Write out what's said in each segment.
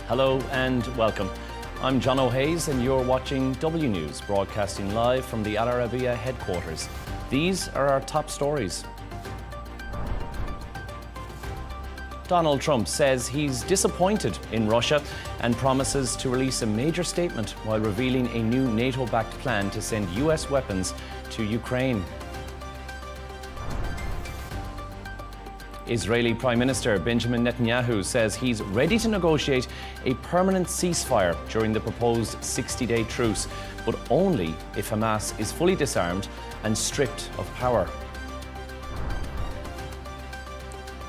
Hello and welcome. I'm Jono Hayes and you're watching W News, broadcasting live from the Arabiya headquarters. These are our top stories. Donald Trump says he's disappointed in Russia and promises to release a major statement while revealing a new NATO-backed plan to send US weapons to Ukraine. Israeli Prime Minister Benjamin Netanyahu says he's ready to negotiate a permanent ceasefire during the proposed 60-day truce, but only if Hamas is fully disarmed and stripped of power.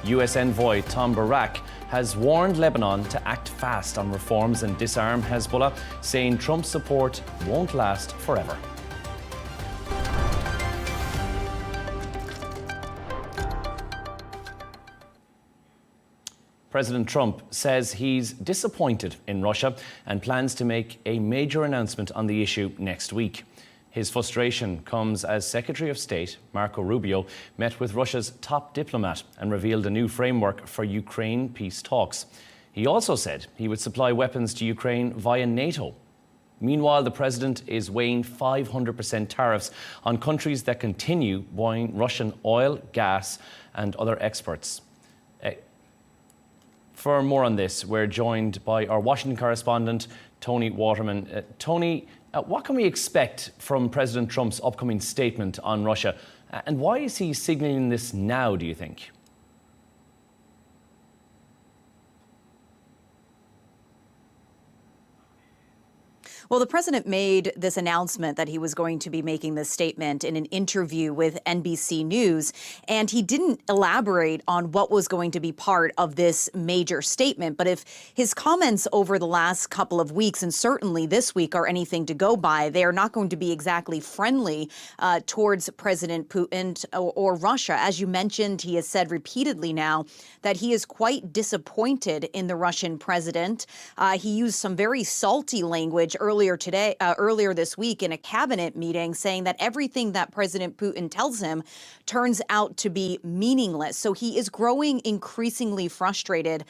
US Envoy Tom Barak has warned Lebanon to act fast on reforms and disarm Hezbollah, saying Trump's support won't last forever. President Trump says he's disappointed in Russia and plans to make a major announcement on the issue next week. His frustration comes as Secretary of State Marco Rubio met with Russia's top diplomat and revealed a new framework for Ukraine peace talks. He also said he would supply weapons to Ukraine via NATO. Meanwhile, the president is weighing 500% tariffs on countries that continue buying Russian oil, gas and other exports. For more on this, we're joined by our Washington correspondent, Toni Waterman. Toni, what can we expect from President Trump's upcoming statement on Russia? And why is he signalling this now, do you think? Well, the president made this announcement that he was going to be making this statement in an interview with NBC News, and he didn't elaborate on what was going to be part of this major statement. But if his comments over the last couple of weeks, and certainly this week, are anything to go by, they are not going to be exactly friendly towards President Putin or Russia. As you mentioned, he has said repeatedly now that he is quite disappointed in the Russian president. He used some very salty language earlier this week in a cabinet meeting, saying that everything that President Putin tells him turns out to be meaningless. So he is growing increasingly frustrated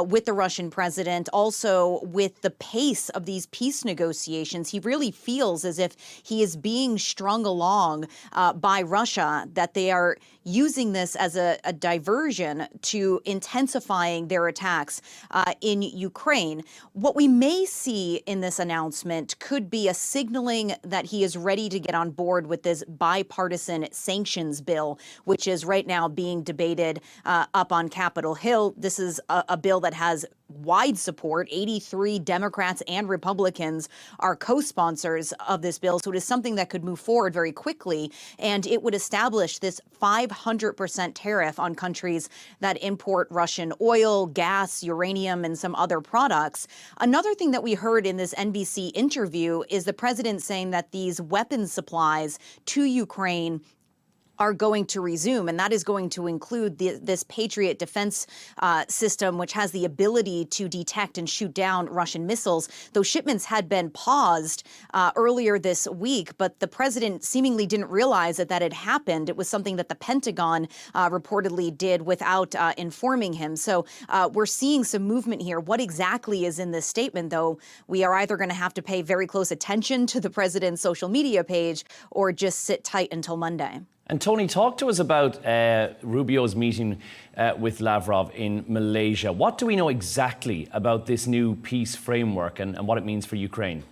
with the Russian president, also with the pace of these peace negotiations. He really feels as if he is being strung along by Russia, that they are using this as a diversion to intensifying their attacks in Ukraine. What we may see in this announcement could be a signaling that he is ready to get on board with this bipartisan sanctions bill, which is right now being debated up on Capitol Hill. This is a bill that has wide support. 83 Democrats and Republicans are co-sponsors of this bill. So it is something that could move forward very quickly. And it would establish this 500% tariff on countries that import Russian oil, gas, uranium, and some other products. Another thing that we heard in this NBC interview is the president saying that these weapons supplies to Ukraine are going to resume, and that is going to include this Patriot defense system, which has the ability to detect and shoot down Russian missiles. Those shipments had been paused earlier this week, but the president seemingly didn't realize that had happened. It was something that the Pentagon reportedly did without informing him. So we're seeing some movement here. What exactly is in this statement, though, we are either going to have to pay very close attention to the president's social media page or just sit tight until Monday. And Toni, talk to us about Rubio's meeting with Lavrov in Malaysia. What do we know exactly about this new peace framework and what it means for Ukraine?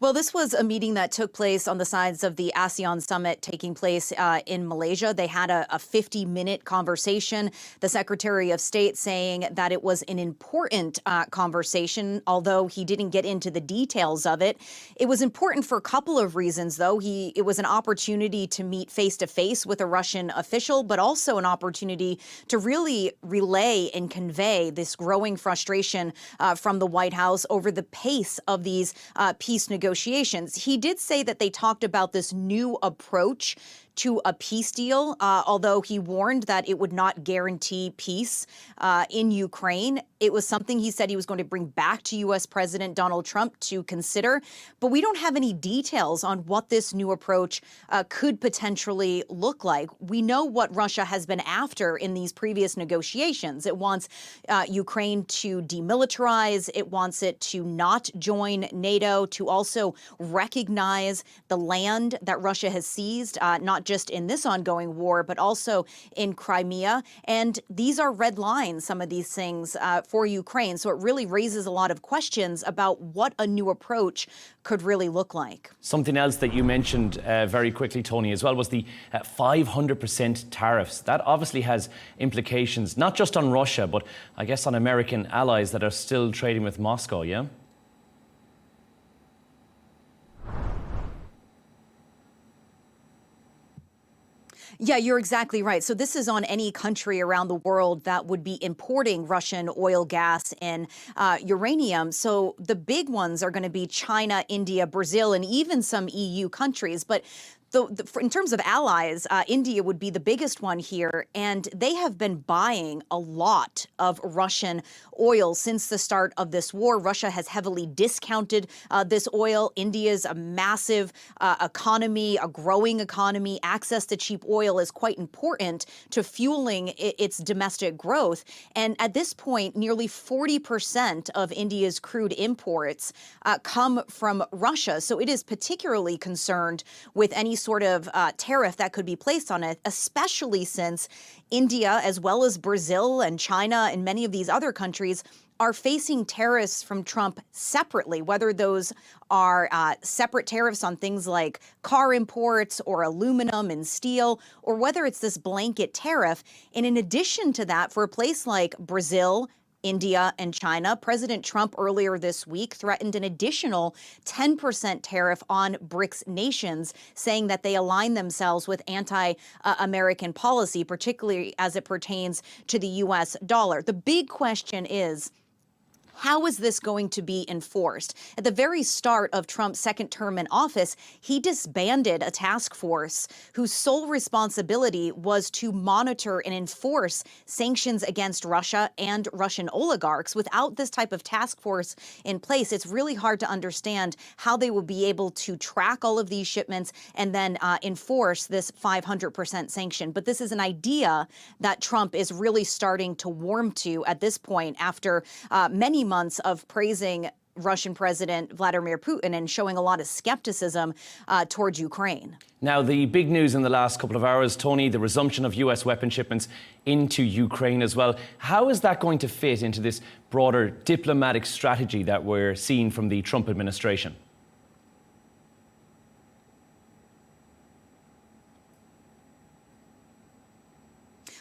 Well, this was a meeting that took place on the sides of the ASEAN summit taking place in Malaysia. They had a 50-minute conversation. The Secretary of State saying that it was an important conversation, although he didn't get into the details of it. It was important for a couple of reasons, though. It was an opportunity to meet face-to-face with a Russian official, but also an opportunity to really relay and convey this growing frustration from the White House over the pace of these peace negotiations. He did say that they talked about this new approach to a peace deal, although he warned that it would not guarantee peace in Ukraine. It was something he said he was going to bring back to U.S. President Donald Trump to consider. But we don't have any details on what this new approach could potentially look like. We know what Russia has been after in these previous negotiations. It wants Ukraine to demilitarize. It wants it to not join NATO, to also recognize the land that Russia has seized, not just in this ongoing war, but also in Crimea. And these are red lines, some of these things for Ukraine. So it really raises a lot of questions about what a new approach could really look like. Something else that you mentioned very quickly, Toni, as well, was the 500% tariffs. That obviously has implications, not just on Russia, but I guess on American allies that are still trading with Moscow, yeah? Yeah, you're exactly right. So this is on any country around the world that would be importing Russian oil, gas, and uranium. So the big ones are going to be China, India, Brazil, and even some EU countries. But in terms of allies, India would be the biggest one here, and they have been buying a lot of Russian oil since the start of this war. Russia has heavily discounted this oil. India's a massive economy, a growing economy. Access to cheap oil is quite important to fueling its domestic growth. And at this point, nearly 40% of India's crude imports come from Russia. So it is particularly concerned with any sort of tariff that could be placed on it, especially since India, as well as Brazil and China and many of these other countries, are facing tariffs from Trump separately, whether those are separate tariffs on things like car imports or aluminum and steel, or whether it's this blanket tariff. And in addition to that, for a place like Brazil, India, and China, President Trump earlier this week threatened an additional 10% tariff on BRICS nations, saying that they align themselves with anti-American policy, particularly as it pertains to the U.S. dollar. The big question is, how is this going to be enforced? At the very start of Trump's second term in office, he disbanded a task force whose sole responsibility was to monitor and enforce sanctions against Russia and Russian oligarchs. Without this type of task force in place, it's really hard to understand how they will be able to track all of these shipments and then enforce this 500% sanction. But this is an idea that Trump is really starting to warm to at this point after many months of praising Russian President Vladimir Putin and showing a lot of skepticism towards Ukraine. Now, the big news in the last couple of hours, Toni, the resumption of US weapon shipments into Ukraine as well. How is that going to fit into this broader diplomatic strategy that we're seeing from the Trump administration?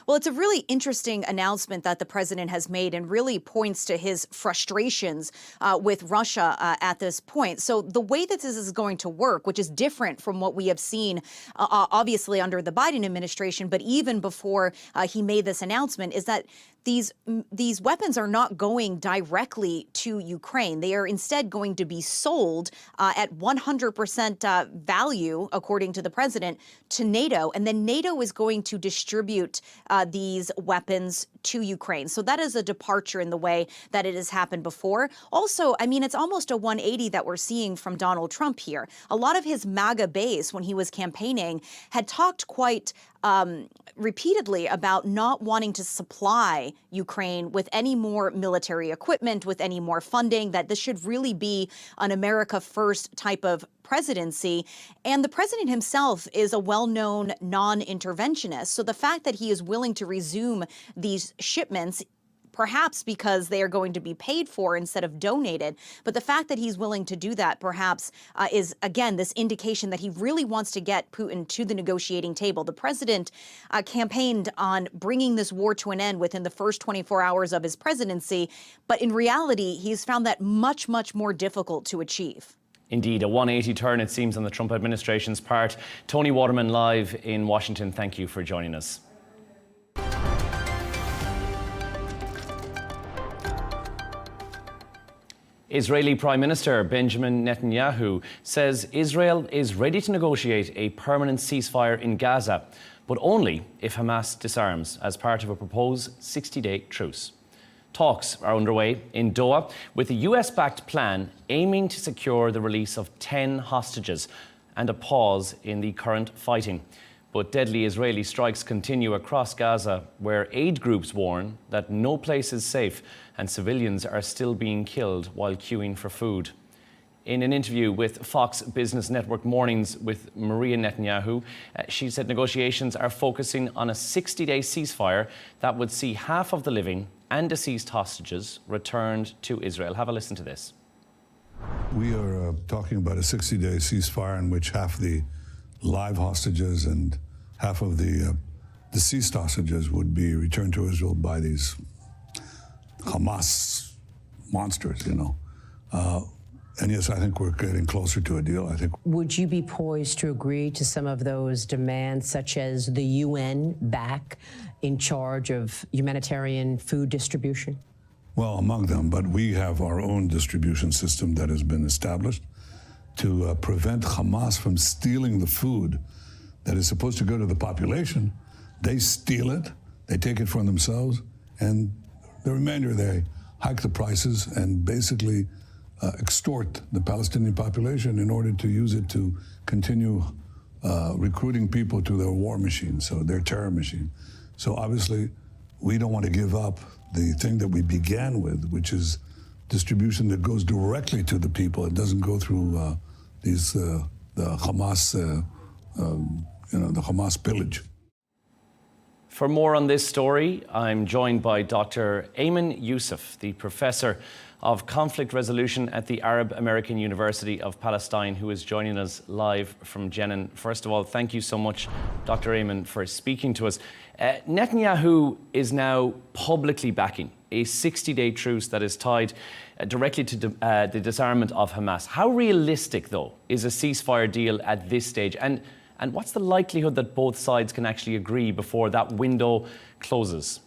Well, it's a really interesting announcement that the president has made and really points to his frustrations with Russia at this point. So the way that this is going to work, which is different from what we have seen, obviously under the Biden administration, but even before he made this announcement, is that these weapons are not going directly to Ukraine. They are instead going to be sold at 100% value, according to the president, to NATO. And then NATO is going to distribute these weapons to Ukraine. So that is a departure in the way that it has happened before. Also, I mean, it's almost a 180 that we're seeing from Donald Trump here. A lot of his MAGA base, when he was campaigning, had talked quite repeatedly about not wanting to supply Ukraine with any more military equipment, with any more funding, that this should really be an America First type of presidency. And the president himself is a well-known non-interventionist. So the fact that he is willing to resume these shipments, perhaps because they are going to be paid for instead of donated. But the fact that he's willing to do that perhaps is, again, this indication that he really wants to get Putin to the negotiating table. The president campaigned on bringing this war to an end within the first 24 hours of his presidency. But in reality, he's found that much, much more difficult to achieve. Indeed, a 180 turn, it seems, on the Trump administration's part. Toni Waterman live in Washington. Thank you for joining us. Israeli Prime Minister Benjamin Netanyahu says Israel is ready to negotiate a permanent ceasefire in Gaza, but only if Hamas disarms as part of a proposed 60-day truce. Talks are underway in Doha with a US-backed plan aiming to secure the release of 10 hostages and a pause in the current fighting. But deadly Israeli strikes continue across Gaza, where aid groups warn that no place is safe and civilians are still being killed while queuing for food. In an interview with Fox Business Network Mornings with Maria Netanyahu, she said negotiations are focusing on a 60-day ceasefire that would see half of the living and deceased hostages returned to Israel. Have a listen to this. We are talking about a 60-day ceasefire in which half the live hostages and half of the deceased hostages would be returned to Israel by these Hamas monsters, you know. And yes, I think we're getting closer to a deal. I think. Would you be poised to agree to some of those demands, such as the UN back in charge of humanitarian food distribution? Well, among them, but we have our own distribution system that has been established to prevent Hamas from stealing the food that is supposed to go to the population. They steal it, they take it for themselves, and the remainder they hike the prices and basically extort the Palestinian population in order to use it to continue recruiting people to their war machine, so their terror machine. So obviously, we don't want to give up the thing that we began with, which is distribution that goes directly to the people. It doesn't go through the Hamas, the Hamas pillage. For more on this story, I'm joined by Dr. Ayman Youssef, the Professor of Conflict Resolution at the Arab American University of Palestine, who is joining us live from Jenin. First of all, thank you so much, Dr. Ayman, for speaking to us. Netanyahu is now publicly backing a 60-day truce that is tied directly to the disarmament of Hamas. How realistic, though, is a ceasefire deal at this stage? And what's the likelihood that both sides can actually agree before that window closes?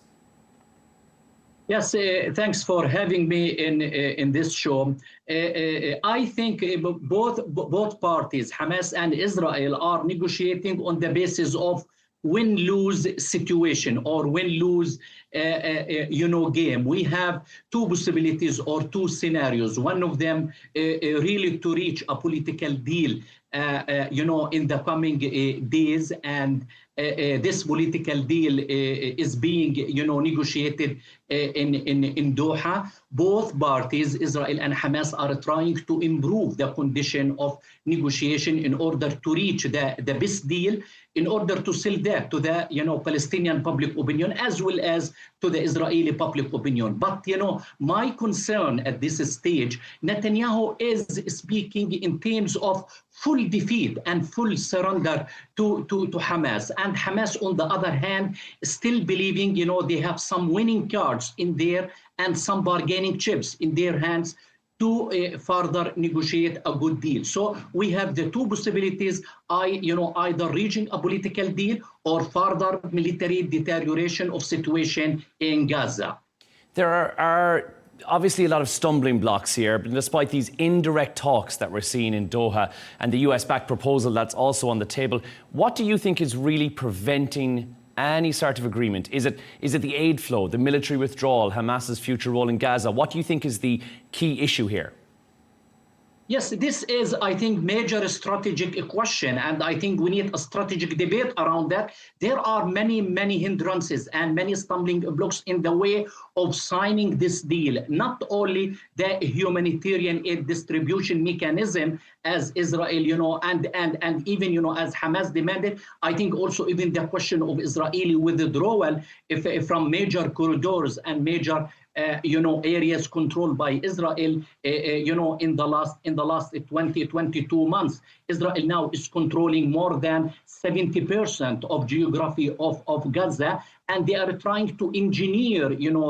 Yes, thanks for having me in this show. I think both parties, Hamas and Israel, are negotiating on the basis of win-lose situation or win-lose game. We have two possibilities or two scenarios. One of them really to reach a political deal in the coming days, and this political deal is being negotiated in Doha. Both parties, Israel and Hamas, are trying to improve the condition of negotiation in order to reach the best deal, in order to sell that to the Palestinian public opinion as well as to the Israeli public opinion. But my concern at this stage, Netanyahu is speaking in terms of full defeat and full surrender to Hamas. And Hamas, on the other hand, still believing they have some winning cards in there and some bargaining chips in their hands to further negotiate a good deal. So we have the two possibilities, either reaching a political deal or further military deterioration of situation in Gaza. There are obviously a lot of stumbling blocks here, but despite these indirect talks that we're seeing in Doha and the US-backed proposal that's also on the table, what do you think is really preventing any sort of agreement? Is it the aid flow, the military withdrawal, Hamas's future role in Gaza? What do you think is the key issue here? Yes, this is, I think, major strategic question, and I think we need a strategic debate around that. There are many, many hindrances and many stumbling blocks in the way of signing this deal. Not only the humanitarian aid distribution mechanism as Israel, and even, as Hamas demanded, I think also even the question of Israeli withdrawal from major corridors and major areas controlled by Israel, in the last 22 months. Israel now is controlling more than 70% of geography of Gaza, and they are trying to engineer,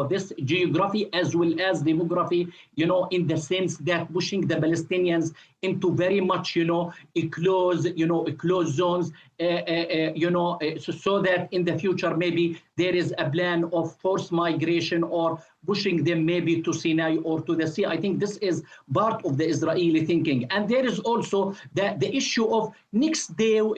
this geography as well as demography, in the sense that pushing the Palestinians into very much, closed zones, so that in the future maybe there is a plan of forced migration or pushing them maybe to Sinai or to the sea. I think this is part of the Israeli thinking. And there is also the issue of next day to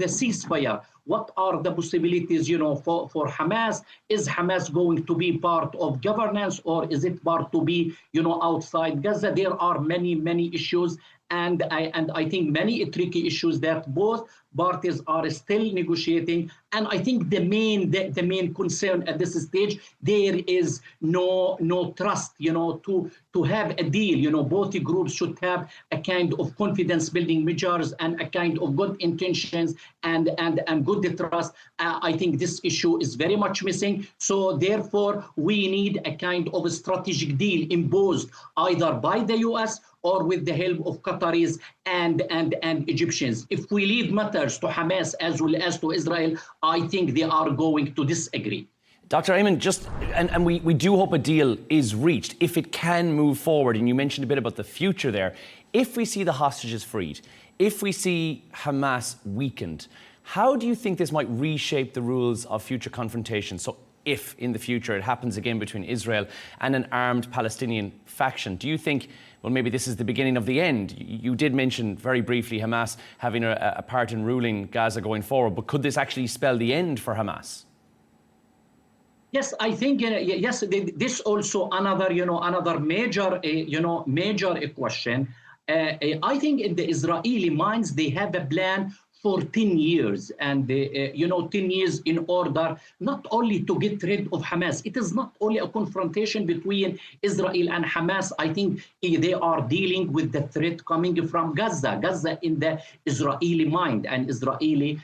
the ceasefire. What are the possibilities, for Hamas? Is Hamas going to be part of governance, or is it part to be, outside Gaza? There are many issues. And I think many tricky issues that both parties are still negotiating. And I think the main concern at this stage, there is no trust, to have a deal. Both groups should have a kind of confidence building measures and a kind of good intentions and good trust. I think this issue is very much missing. So therefore, we need a kind of a strategic deal imposed either by the US or with the help of Qataris and Egyptians. If we leave matters to Hamas as well as to Israel, I think they are going to disagree. Dr. Ayman, and we do hope a deal is reached if it can move forward. And you mentioned a bit about the future there. If we see the hostages freed, if we see Hamas weakened, how do you think this might reshape the rules of future confrontation? So if in the future it happens again between Israel and an armed Palestinian faction, do you think, well, maybe this is the beginning of the end? You did mention very briefly Hamas having a part in ruling Gaza going forward, but could this actually spell the end for Hamas? Yes, I think yes. This also another major question. I think in the Israeli minds they have a plan for 10 years, and 10 years in order not only to get rid of Hamas. It is not only a confrontation between Israel and Hamas. I think they are dealing with the threat coming from Gaza. Gaza in the Israeli mind and Israeli,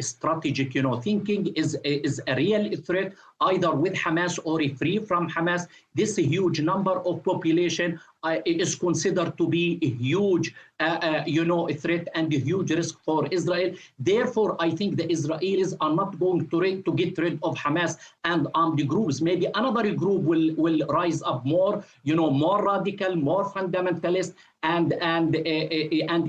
strategic, thinking is a real threat, either with Hamas or free from Hamas. This huge number of population is considered to be a huge, a threat and a huge risk for Israel. Therefore, I think the Israelis are not going to get rid of Hamas and armed groups. Maybe another group will rise up more, more radical, more fundamentalist, and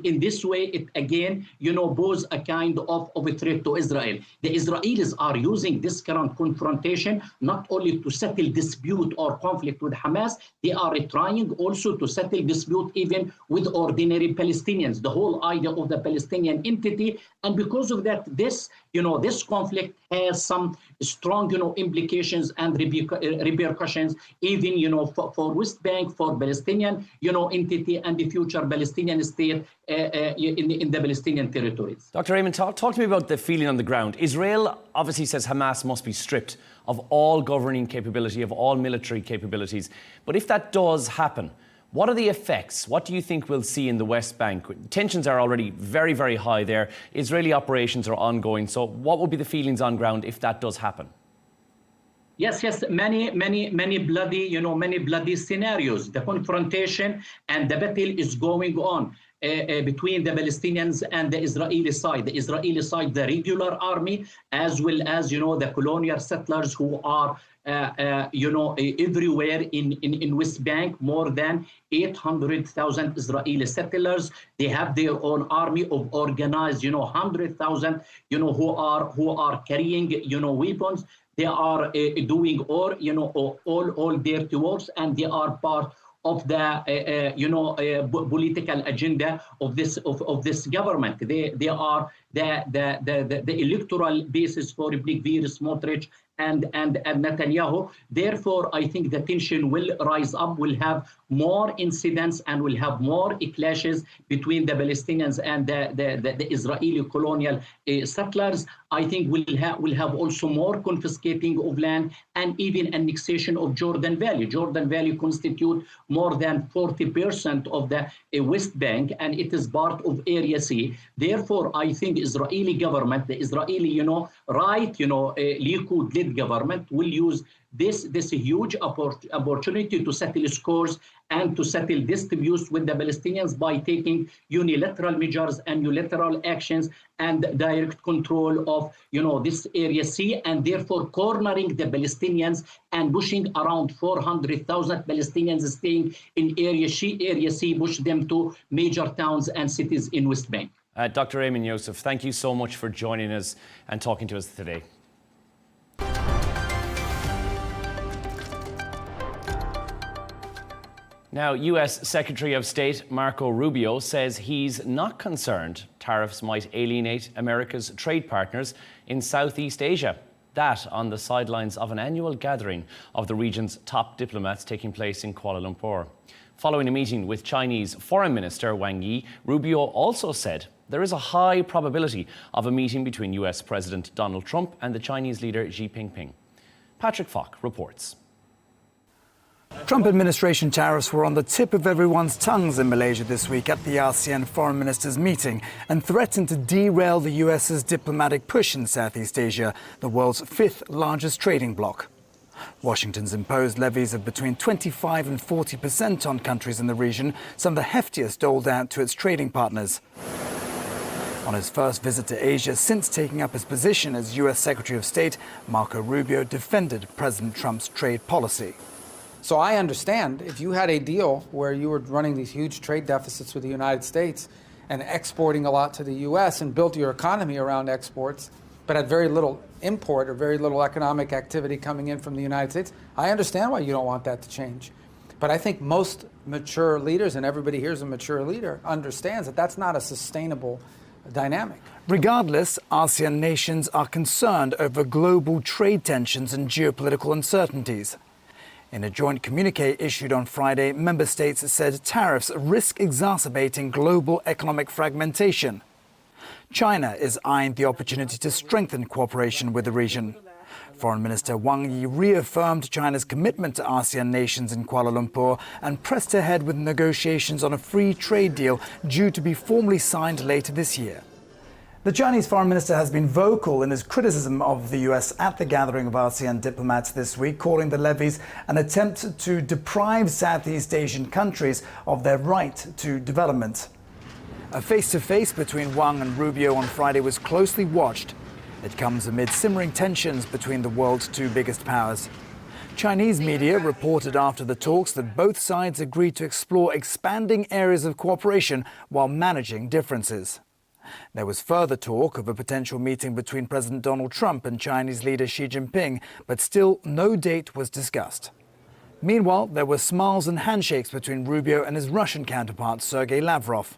in this way, it again, pose a kind of a threat to Israel. The Israelis are using this current confrontation not only to settle dispute or conflict with Hamas, they are trying also to settle dispute even with ordinary Palestinians, the whole idea of the Palestinian entity. And because of that, this conflict has some strong, implications and repercussions, even, for West Bank, for Palestinian, entity and the future Palestinian state in the Palestinian territories. Dr. Ayman, talk to me about the feeling on the ground. Israel obviously says Hamas must be stripped of all governing capability, of all military capabilities. But if that does happen, what are the effects? What do you think we'll see in the West Bank? Tensions are already very, very high there. Israeli operations are ongoing. So what will be the feelings on ground if that does happen? Yes, many bloody, many bloody scenarios. The confrontation and the battle is going on between the Palestinians and the Israeli side. The Israeli side, the regular army, as well as, the colonial settlers who are everywhere in West Bank, more than 800,000 Israeli settlers. They have their own army of organized, 100,000, who are carrying, weapons. They are doing all dirty works, and they are part of the political agenda of this government. They are the electoral basis for Big Smotrich and Netanyahu. Therefore, I think the tension will rise up, will have more incidents and will have more clashes between the Palestinians and the Israeli colonial settlers. I think we'll have also more confiscating of land and even annexation of Jordan Valley. Jordan Valley constitute more than 40% of the West Bank, and it is part of Area C. Therefore, I think Israeli government, the Israeli, Likud-led government will use this huge opportunity to settle scores and to settle disputes with the Palestinians by taking unilateral measures and unilateral actions and direct control of this Area C, and therefore cornering the Palestinians and pushing around 400,000 Palestinians staying in Area C, push them to major towns and cities in West Bank. Dr. Ayman Youssef, thank you so much for joining us and talking to us today. Now, US Secretary of State Marco Rubio says he's not concerned tariffs might alienate America's trade partners in Southeast Asia. That on the sidelines of an annual gathering of the region's top diplomats taking place in Kuala Lumpur. Following a meeting with Chinese Foreign Minister Wang Yi, Rubio also said there is a high probability of a meeting between US President Donald Trump and the Chinese leader Xi Jinping. Patrick Falk reports. Trump administration tariffs were on the tip of everyone's tongues in Malaysia this week at the ASEAN foreign ministers meeting and threatened to derail the US's diplomatic push in Southeast Asia, the world's fifth largest trading bloc. Washington's imposed levies of between 25% and 40% on countries in the region, some of the heftiest doled out to its trading partners. On his first visit to Asia since taking up his position as US Secretary of State, Marco Rubio defended President Trump's trade policy. So I understand if you had a deal where you were running these huge trade deficits with the United States and exporting a lot to the U.S. and built your economy around exports, but had very little import or very little economic activity coming in from the United States, I understand why you don't want that to change. But I think most mature leaders, and everybody here is a mature leader, understands that that's not a sustainable dynamic. Regardless, ASEAN nations are concerned over global trade tensions and geopolitical uncertainties. In a joint communiqué issued on Friday, member states said tariffs risk exacerbating global economic fragmentation. China is eyeing the opportunity to strengthen cooperation with the region. Foreign Minister Wang Yi reaffirmed China's commitment to ASEAN nations in Kuala Lumpur and pressed ahead with negotiations on a free trade deal due to be formally signed later this year. The Chinese foreign minister has been vocal in his criticism of the US at the gathering of ASEAN diplomats this week, calling the levies an attempt to deprive Southeast Asian countries of their right to development. A face-to-face between Wang and Rubio on Friday was closely watched. It comes amid simmering tensions between the world's two biggest powers. Chinese media reported after the talks that both sides agreed to explore expanding areas of cooperation while managing differences. There was further talk of a potential meeting between President Donald Trump and Chinese leader Xi Jinping, but still no date was discussed. Meanwhile, there were smiles and handshakes between Rubio and his Russian counterpart, Sergei Lavrov.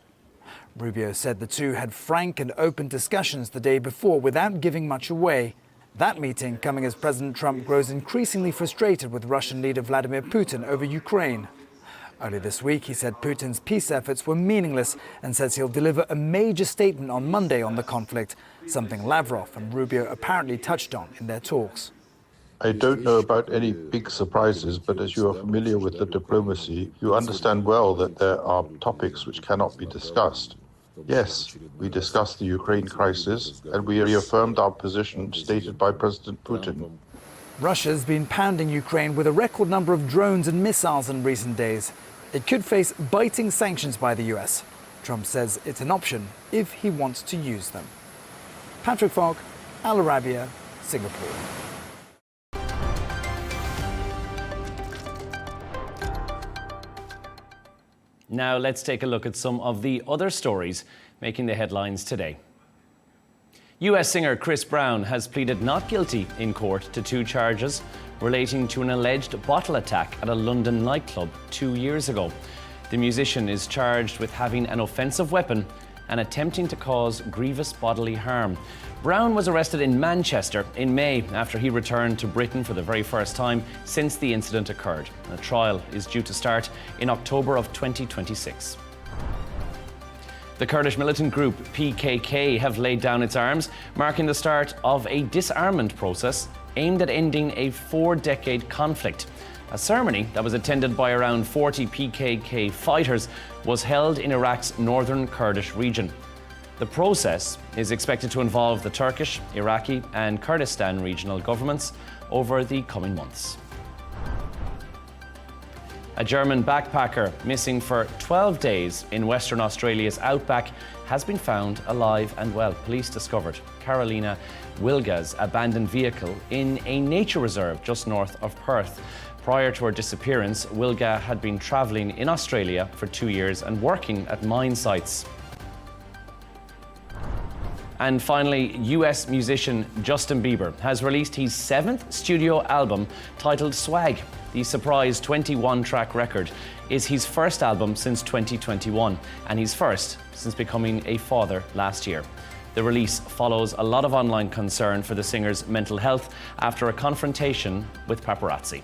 Rubio said the two had frank and open discussions the day before without giving much away. That meeting coming as President Trump grows increasingly frustrated with Russian leader Vladimir Putin over Ukraine. Earlier this week, he said Putin's peace efforts were meaningless and says he'll deliver a major statement on Monday on the conflict, something Lavrov and Rubio apparently touched on in their talks. I don't know about any big surprises, but as you are familiar with the diplomacy, you understand well that there are topics which cannot be discussed. Yes, we discussed the Ukraine crisis and we reaffirmed our position stated by President Putin. Russia's been pounding Ukraine with a record number of drones and missiles in recent days. It could face biting sanctions by the US. Trump says it's an option if he wants to use them. Patrick Falk, Al Arabiya, Singapore. Now let's take a look at some of the other stories making the headlines today. US singer Chris Brown has pleaded not guilty in court to 2 charges relating to an alleged bottle attack at a London nightclub 2 years ago. The musician is charged with having an offensive weapon and attempting to cause grievous bodily harm. Brown was arrested in Manchester in May after he returned to Britain for the very first time since the incident occurred. A trial is due to start in October of 2026. The Kurdish militant group PKK have laid down its arms, marking the start of a disarmament process aimed at ending a 4-decade conflict. A ceremony that was attended by around 40 PKK fighters was held in Iraq's northern Kurdish region. The process is expected to involve the Turkish, Iraqi and Kurdistan regional governments over the coming months. A German backpacker missing for 12 days in Western Australia's outback has been found alive and well. Police discovered Carolina Wilga's abandoned vehicle in a nature reserve just north of Perth. Prior to her disappearance, Wilga had been travelling in Australia for 2 years and working at mine sites. And finally, US musician Justin Bieber has released his 7th studio album titled Swag. The surprise 21-track record is his first album since 2021 and his first since becoming a father last year. The release follows a lot of online concern for the singer's mental health after a confrontation with paparazzi.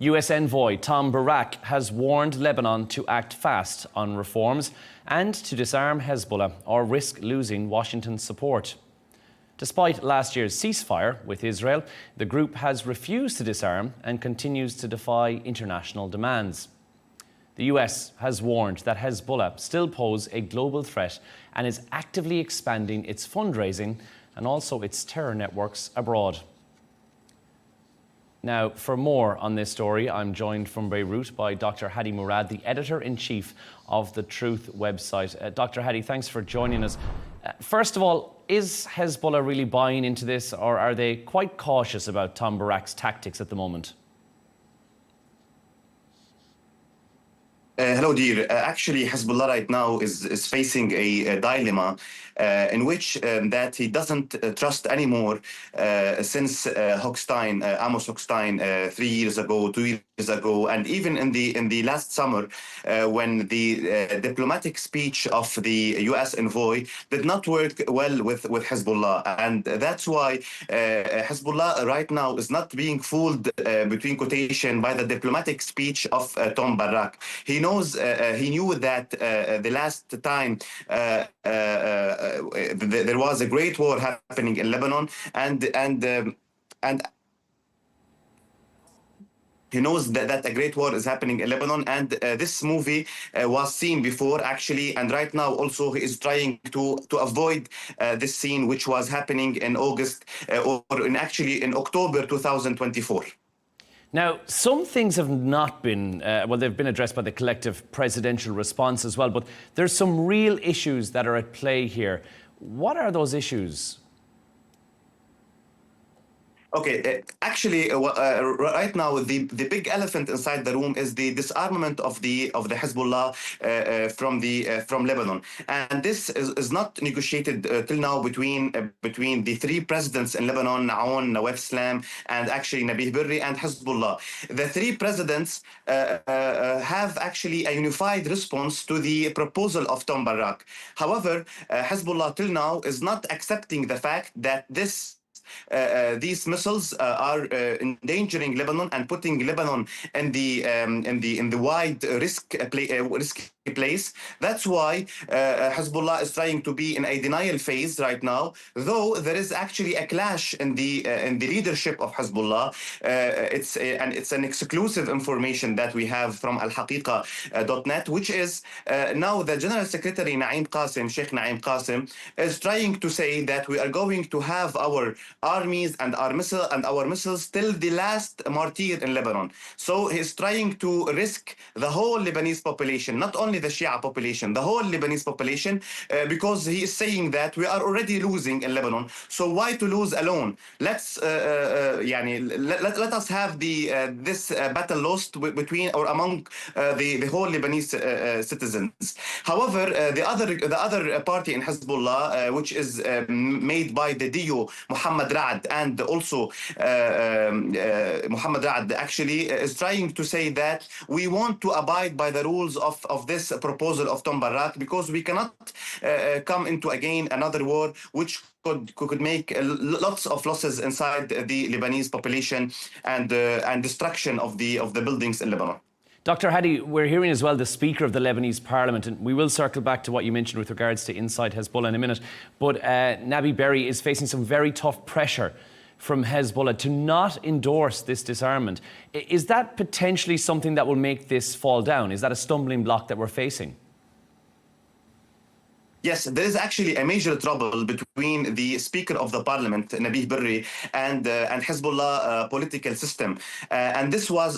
US envoy Tom Barak has warned Lebanon to act fast on reforms and to disarm Hezbollah or risk losing Washington's support. Despite last year's ceasefire with Israel, the group has refused to disarm and continues to defy international demands. The US has warned that Hezbollah still pose a global threat and is actively expanding its fundraising and also its terror networks abroad. Now, for more on this story, I'm joined from Beirut by Dr. Haddi Murad, the editor-in-chief of the Truth website. Dr. Haddi, thanks for joining us. First of all, is Hezbollah really buying into this, or are they quite cautious about Tom Barak's tactics at the moment? Hello, dear. Actually, Hezbollah right now is facing a dilemma in which that he doesn't trust anymore since Amos Hochstein 3 years ago, 2 years ago, and even in the last summer when the diplomatic speech of the U.S. envoy did not work well with Hezbollah, and that's why Hezbollah right now is not being fooled between quotation by the diplomatic speech of Tom Barak. He knew that the last time there was a great war happening in Lebanon, and he knows that a great war is happening in Lebanon, and this movie was seen before, actually, and right now also he is trying to avoid this scene, which was happening in August or in October 2024. Now, some things have not been, they've been addressed by the collective presidential response as well, but there's some real issues that are at play here. What are those issues? Okay, actually, right now the big elephant inside the room is the disarmament of the Hezbollah from Lebanon, and this is not negotiated till now between the three presidents in Lebanon, Aoun, Nawaf Salam, and actually Nabih Berri and Hezbollah. The three presidents have actually a unified response to the proposal of Tom Barak. However, Hezbollah till now is not accepting the fact that these missiles are endangering Lebanon and putting Lebanon in the wide risk place. That's why Hezbollah is trying to be in a denial phase right now, though there is actually a clash in the leadership of Hezbollah. It's an exclusive information that we have from alhaqiqa.net, which is now the General Secretary Sheikh Naim Qasim is trying to say that we are going to have our armies and our missiles till the last martyr in Lebanon. So he's trying to risk the whole Lebanese population, not only the Shia population, the whole Lebanese population, because he is saying that we are already losing in Lebanon. So why to lose alone? Let us have this battle lost between or among the whole Lebanese citizens. However, the other party in Hezbollah, which is made by the DIO Muhammad Ra'ad, and also Muhammad Ra'ad actually is trying to say that we want to abide by the rules of this proposal of Tom Barak, because we cannot come into again another war which could make lots of losses inside the Lebanese population and destruction of the buildings in Lebanon. Dr. Haddi, we're hearing as well the Speaker of the Lebanese Parliament, and we will circle back to what you mentioned with regards to inside Hezbollah in a minute, but Nabih Berri is facing some very tough pressure from Hezbollah to not endorse this disarmament. Is that potentially something that will make this fall down? Is that a stumbling block that we're facing? Yes, there is actually a major trouble between between the Speaker of the Parliament, Nabih Berri, and Hezbollah political system. And this was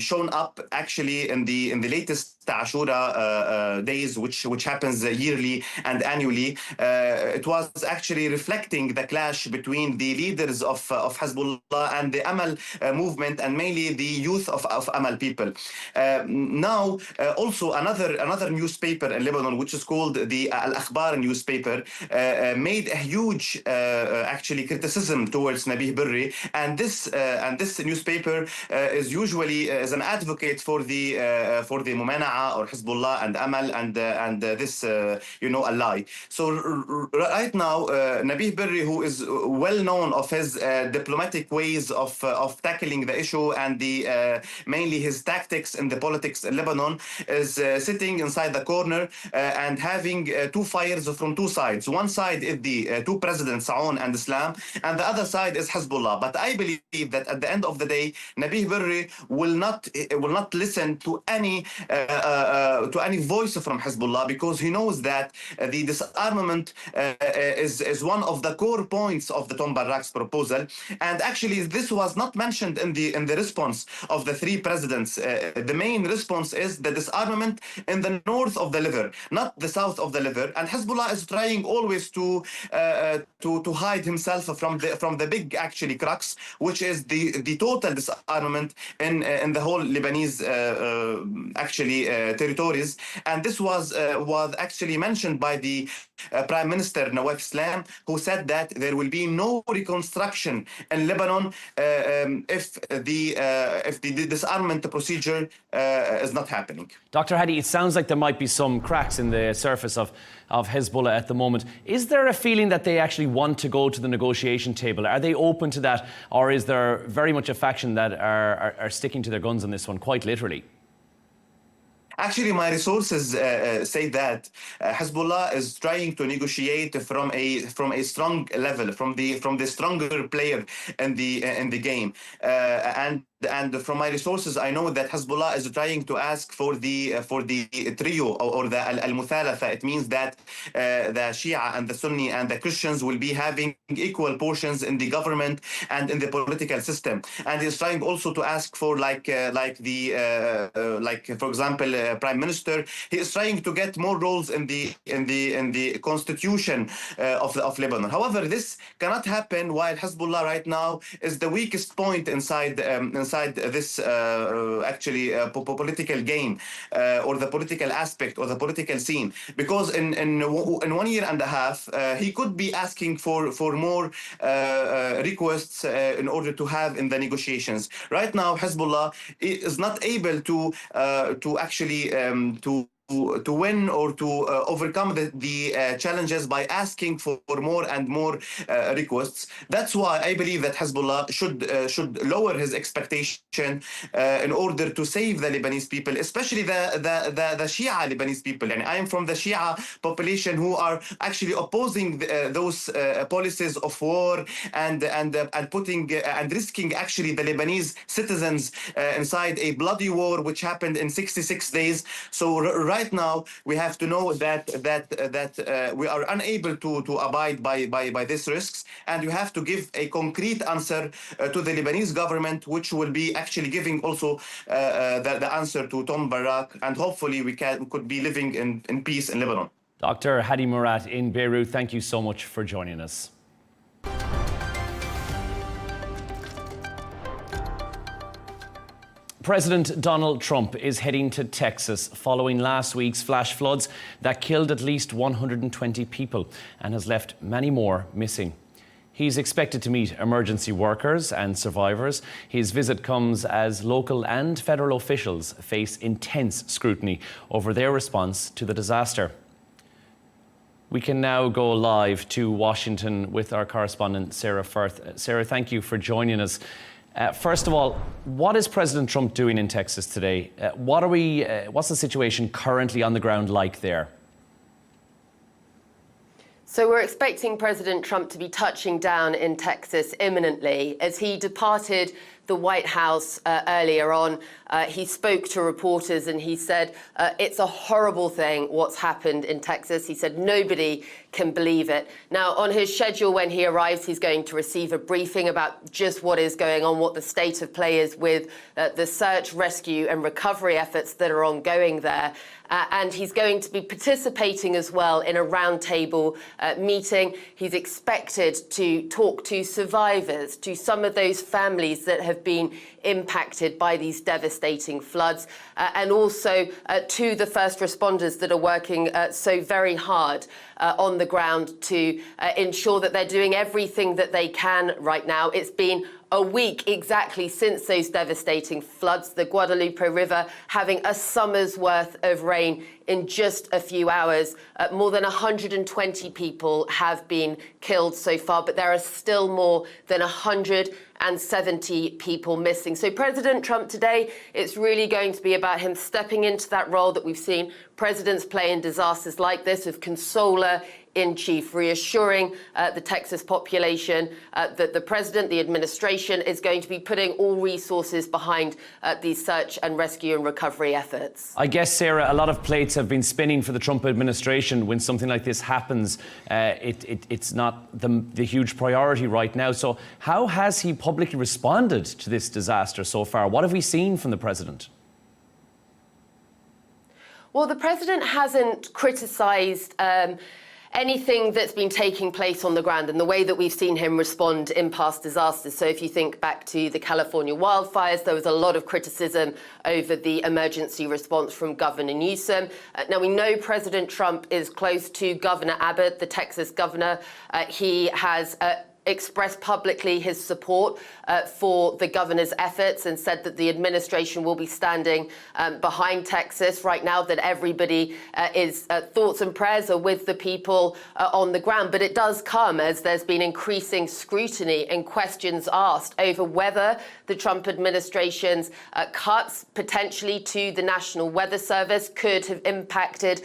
shown up actually in the latest Ashura days, which happens yearly and annually. It was actually reflecting the clash between the leaders of Hezbollah and the Amal movement, and mainly the youth of Amal people. Now, also another newspaper in Lebanon, which is called the Al-Akhbar newspaper, made a huge actually criticism towards Nabih Berri, and this newspaper is usually an advocate for the Mumana or Hezbollah and Amal and this ally. So right now, Nabih Berri, who is well known of his diplomatic ways of tackling the issue and mainly his tactics in the politics in Lebanon, is sitting inside the corner and having two fires from two sides. One side is the two presidents, Aoun and Islam, and the other side is Hezbollah. But I believe that at the end of the day, Nabih Berri will not listen to any voice from Hezbollah, because he knows that the disarmament is one of the core points of the Tom Barak's proposal. And actually, this was not mentioned in the response of the three presidents. The main response is the disarmament in the north of the river, not the south of the river. And Hezbollah is trying always to hide himself from the big actually crux, which is the total disarmament in the whole Lebanese territories. And this was actually mentioned by the Prime Minister Nawaf Islam, who said that there will be no reconstruction in Lebanon if the disarmament procedure is not happening. Dr. Hady, it sounds like there might be some cracks in the surface of Hezbollah at the moment. Is there a feeling that they actually want to go to the negotiation table? Are they open to that, or is there very much a faction that are sticking to their guns on this one, quite literally? Actually, my resources say that Hezbollah is trying to negotiate from a strong level, from the stronger player in the game, and from my resources, I know that Hezbollah is trying to ask for the trio or the al-muthalatha. It means that the Shia and the Sunni and the Christians will be having equal portions in the government and in the political system. And he's trying also to ask for for example, Prime Minister. He is trying to get more roles in the constitution of Lebanon. However, this cannot happen while Hezbollah right now is the weakest point inside this political game or the political aspect or the political scene, because in 1 year and a half he could be asking for more requests in order to have in the negotiations. Right now, Hezbollah is not able to win or to overcome the challenges by asking for more and more requests. That's why I believe that Hezbollah should lower his expectation in order to save the Lebanese people, especially the Shia Lebanese people. And I am from the Shia population who are actually opposing those policies of war and putting and risking actually the Lebanese citizens inside a bloody war which happened in 66 days. So right now, we have to know that we are unable to abide by these risks, and you have to give a concrete answer to the Lebanese government, which will be actually giving also the answer to Tom Barak, and hopefully we could be living in peace in Lebanon. Dr. Hady Murad in Beirut, thank you so much for joining us. President Donald Trump is heading to Texas following last week's flash floods that killed at least 120 people and has left many more missing. He's expected to meet emergency workers and survivors. His visit comes as local and federal officials face intense scrutiny over their response to the disaster. We can now go live to Washington with our correspondent, Sara Firth. Sara, thank you for joining us. First of all, what is President Trump doing in Texas today? What's the situation currently on the ground like there? So we're expecting President Trump to be touching down in Texas imminently as he departed the White House earlier on. He spoke to reporters and he said, it's a horrible thing what's happened in Texas. He said nobody can believe it. Now, on his schedule when he arrives, he's going to receive a briefing about just what is going on, what the state of play is with the search, rescue and recovery efforts that are ongoing there. And he's going to be participating as well in a roundtable meeting. He's expected to talk to survivors, to some of those families that have been impacted by these devastating floods, and also to the first responders that are working so very hard on the ground to ensure that they're doing everything that they can right now. It's been a week exactly since those devastating floods, the Guadalupe River having a summer's worth of rain in just a few hours. More than 120 people have been killed so far, but there are still more than 170 people missing. So President Trump today, it's really going to be about him stepping into that role that we've seen presidents play in disasters like this of consoler-in-chief, reassuring the Texas population that the president, the administration, is going to be putting all resources behind these search and rescue and recovery efforts. I guess, Sarah, a lot of plates have been spinning for the Trump administration when something like this happens. It's not the huge priority right now. So how has he publicly responded to this disaster so far? What have we seen from the president? Well, the president hasn't criticised anything that's been taking place on the ground and the way that we've seen him respond in past disasters. So if you think back to the California wildfires, there was a lot of criticism over the emergency response from Governor Newsom. Now, we know President Trump is close to Governor Abbott, the Texas governor. He has expressed publicly his support for the governor's efforts and said that the administration will be standing behind Texas right now, that everybody is thoughts and prayers are with the people on the ground. But it does come as there's been increasing scrutiny and questions asked over whether the Trump administration's cuts potentially to the National Weather Service could have impacted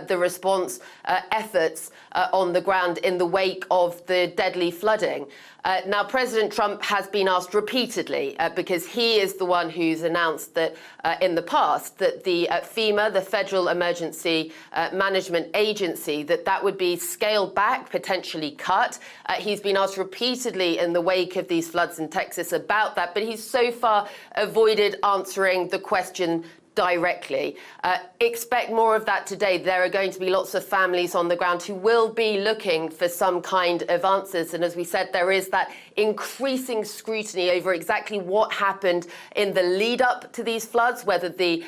the response efforts on the ground in the wake of the deadly flooding. Now, President Trump has been asked repeatedly, because he is the one who's announced that in the past that the FEMA, the Federal Emergency Management Agency, that would be scaled back, potentially cut. He's been asked repeatedly in the wake of these floods in Texas about that, but he's so far avoided answering the question directly. Expect more of that today. There are going to be lots of families on the ground who will be looking for some kind of answers. And as we said, there is that increasing scrutiny over exactly what happened in the lead up to these floods, whether the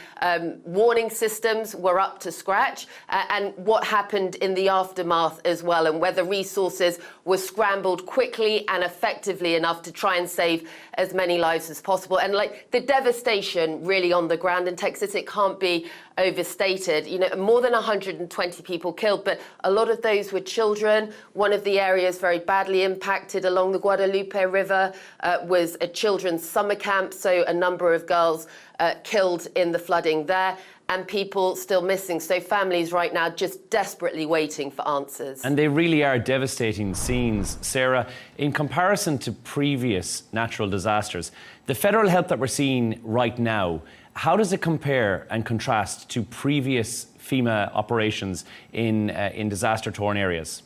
warning systems were up to scratch, and what happened in the aftermath as well, and whether resources were scrambled quickly and effectively enough to try and save as many lives as possible. And like the devastation really on the ground in Texas, it can't be overstated. You know, more than 120 people killed, but a lot of those were children. One of the areas very badly impacted along the Guadalupe River was a children's summer camp, so a number of girls killed in the flooding there, and people still missing. So families right now just desperately waiting for answers. And they really are devastating scenes. Sarah, in comparison to previous natural disasters, the federal help that we're seeing right now, how does it compare and contrast to previous FEMA operations in disaster-torn areas?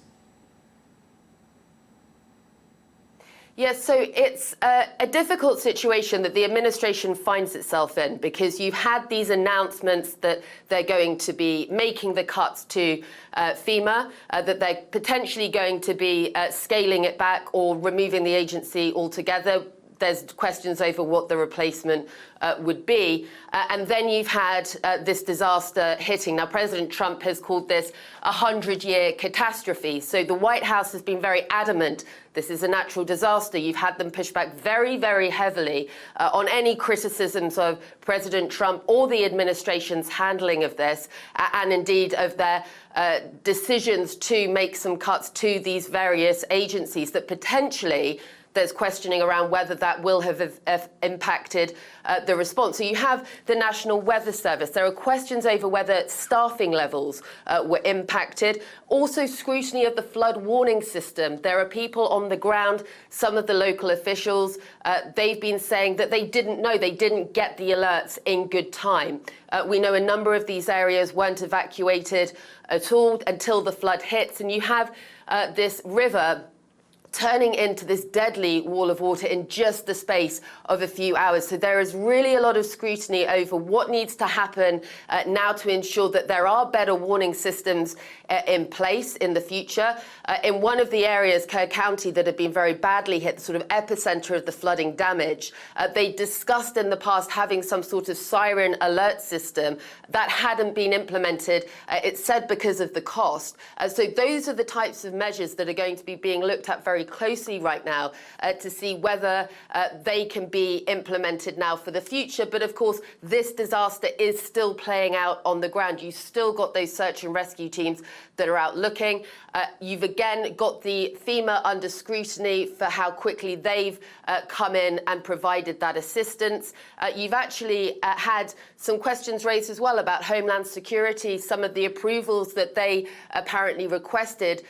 Yes, so it's a difficult situation that the administration finds itself in, because you've had these announcements that they're going to be making the cuts to FEMA, that they're potentially going to be scaling it back or removing the agency altogether. There's questions over what the replacement would be. And then you've had this disaster hitting. Now, President Trump has called this a 100-year catastrophe. So the White House has been very adamant this is a natural disaster. You've had them push back very, very heavily on any criticisms of President Trump or the administration's handling of this, and indeed of their decisions to make some cuts to these various agencies that potentially there's questioning around whether that will have impacted the response. So you have the National Weather Service. There are questions over whether staffing levels were impacted. Also scrutiny of the flood warning system. There are people on the ground, some of the local officials, they've been saying that they didn't know, they didn't get the alerts in good time. We know a number of these areas weren't evacuated at all until the flood hits, and you have this river turning into this deadly wall of water in just the space of a few hours. So there is really a lot of scrutiny over what needs to happen now to ensure that there are better warning systems in place in the future. In one of the areas, Kerr County, that had been very badly hit, the sort of epicenter of the flooding damage, they discussed in the past having some sort of siren alert system that hadn't been implemented, it's said because of the cost. So those are the types of measures that are going to be being looked at very closely right now to see whether they can be implemented now for the future. But of course, this disaster is still playing out on the ground. You've still got those search and rescue teams that are out looking. You've again got the FEMA under scrutiny for how quickly they've come in and provided that assistance. You've actually had some questions raised as well about Homeland Security, some of the approvals that they apparently requested,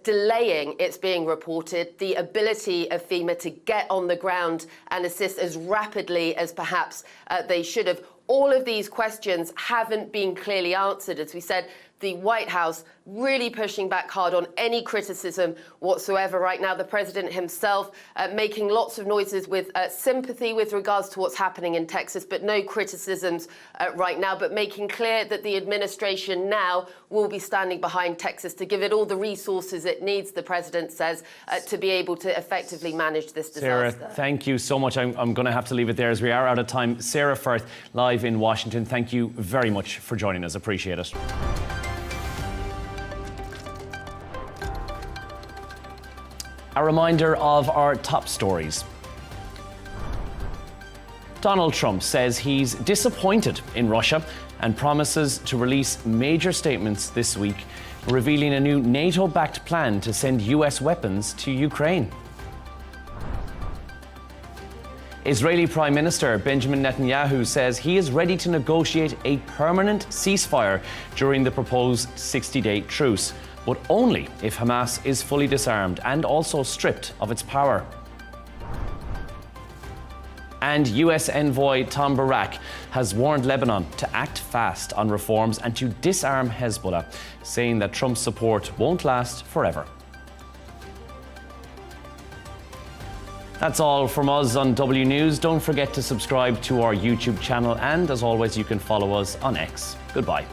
delaying its being reported, the ability of FEMA to get on the ground and assist as rapidly as perhaps they should have. All of these questions haven't been clearly answered. As we said, the White House really pushing back hard on any criticism whatsoever right now. The president himself making lots of noises with sympathy with regards to what's happening in Texas, but no criticisms right now, but making clear that the administration now will be standing behind Texas to give it all the resources it needs, the president says, to be able to effectively manage this disaster. Sara, thank you so much. I'm going to have to leave it there as we are out of time. Sara Firth, live in Washington. Thank you very much for joining us. Appreciate it. A reminder of our top stories. Donald Trump says he's disappointed in Russia and promises to release major statements this week, revealing a new NATO-backed plan to send US weapons to Ukraine. Israeli Prime Minister Benjamin Netanyahu says he is ready to negotiate a permanent ceasefire during the proposed 60-day truce, but only if Hamas is fully disarmed and also stripped of its power. And US envoy Tom Barak has warned Lebanon to act fast on reforms and to disarm Hezbollah, saying that Trump's support won't last forever. That's all from us on W News. Don't forget to subscribe to our YouTube channel, and as always, you can follow us on X. Goodbye.